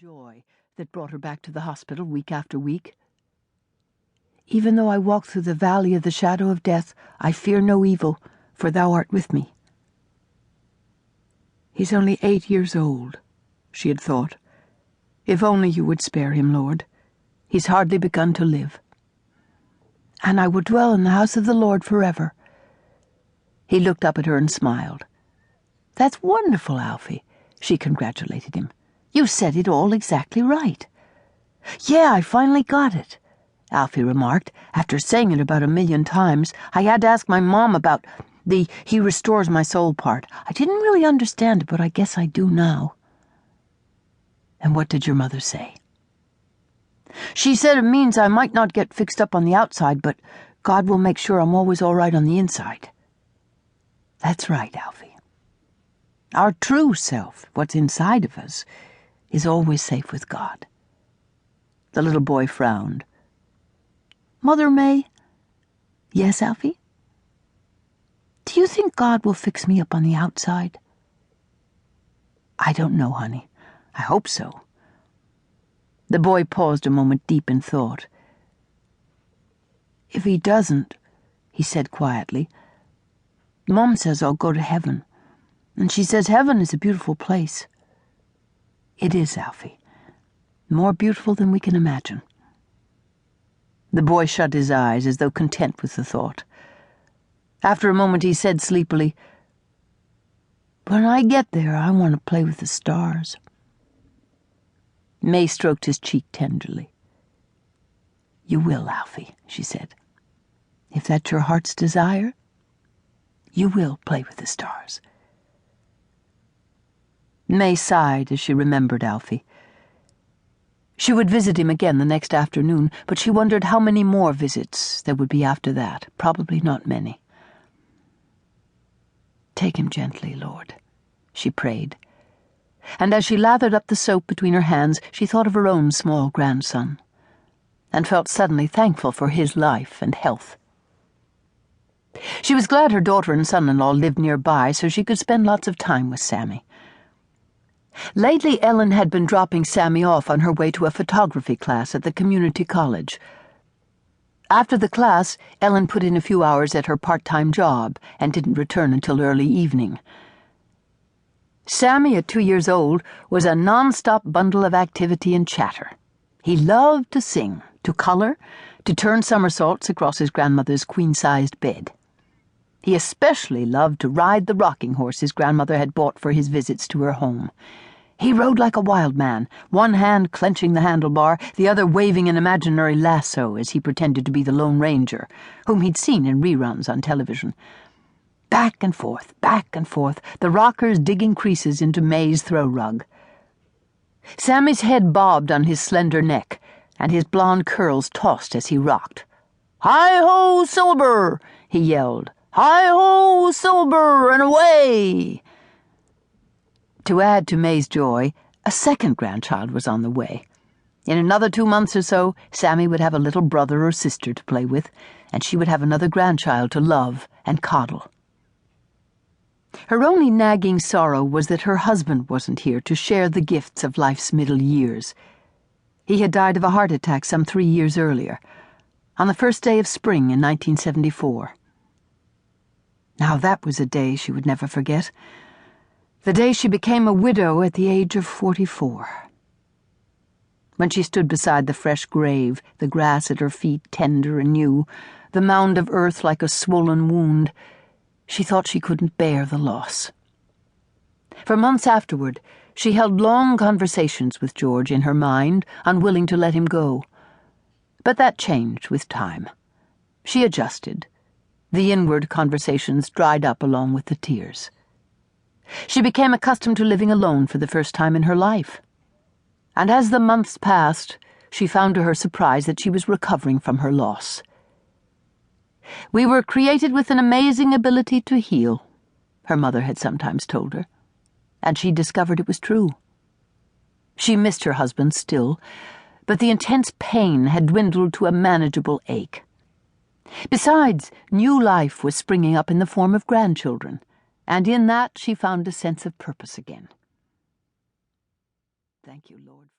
joy that brought her back to the hospital week after week. Even though I walk through the valley of the shadow of death, I fear no evil, for thou art with me. He's only 8 years old, she had thought. If only you would spare him, Lord. He's hardly begun to live. And I will dwell in the house of the Lord forever. He looked up at her and smiled. That's wonderful, Alfie, she congratulated him. You said it all exactly right. Yeah, I finally got it, Alfie remarked. After saying it about 1,000,000 times, I had to ask my mom about the he restores my soul part. I didn't really understand it, but I guess I do now. And what did your mother say? She said it means I might not get fixed up on the outside, but God will make sure I'm always all right on the inside. That's right, Alfie. Our true self, what's inside of us, is always safe with God. The little boy frowned. Mother May? Yes, Alfie? Do you think God will fix me up on the outside? I don't know, honey. I hope so. The boy paused a moment, deep in thought. If he doesn't, he said quietly, Mom says I'll go to heaven, and she says heaven is a beautiful place. It is, Alfie. More beautiful than we can imagine. The boy shut his eyes as though content with the thought. After a moment he said sleepily, When I get there, I want to play with the stars. May stroked his cheek tenderly. You will, Alfie, she said. If that's your heart's desire, you will play with the stars. May sighed as she remembered Alfie. She would visit him again the next afternoon, but she wondered how many more visits there would be after that. Probably not many. Take him gently, Lord, she prayed. And as she lathered up the soap between her hands, she thought of her own small grandson, and felt suddenly thankful for his life and health. She was glad her daughter and son-in-law lived nearby so she could spend lots of time with Sammy. Lately, Ellen had been dropping Sammy off on her way to a photography class at the community college. After the class, Ellen put in a few hours at her part-time job and didn't return until early evening. Sammy, at 2 years old, was a non-stop bundle of activity and chatter. He loved to sing, to color, to turn somersaults across his grandmother's queen-sized bed. He especially loved to ride the rocking horse his grandmother had bought for his visits to her home. He rode like a wild man, one hand clenching the handlebar, the other waving an imaginary lasso as he pretended to be the Lone Ranger, whom he'd seen in reruns on television. Back and forth, the rockers digging creases into May's throw rug. Sammy's head bobbed on his slender neck, and his blonde curls tossed as he rocked. Hi-ho, Silver! He yelled. Hi-ho, Silver, and away! To add to May's joy, a second grandchild was on the way. In another 2 months or so, Sammy would have a little brother or sister to play with, and she would have another grandchild to love and coddle. Her only nagging sorrow was that her husband wasn't here to share the gifts of life's middle years. He had died of a heart attack some 3 years earlier, on the first day of spring in 1974. Now that was a day she would never forget. The day she became a widow at the age of 44. When she stood beside the fresh grave, the grass at her feet tender and new, the mound of earth like a swollen wound, she thought she couldn't bear the loss. For months afterward, she held long conversations with George in her mind, unwilling to let him go. But that changed with time. She adjusted. The inward conversations dried up along with the tears. She became accustomed to living alone for the first time in her life. And as the months passed, she found to her surprise that she was recovering from her loss. We were created with an amazing ability to heal, her mother had sometimes told her, and she discovered it was true. She missed her husband still, but the intense pain had dwindled to a manageable ache. Besides, new life was springing up in the form of grandchildren, and in that she found a sense of purpose again. Thank you, Lord.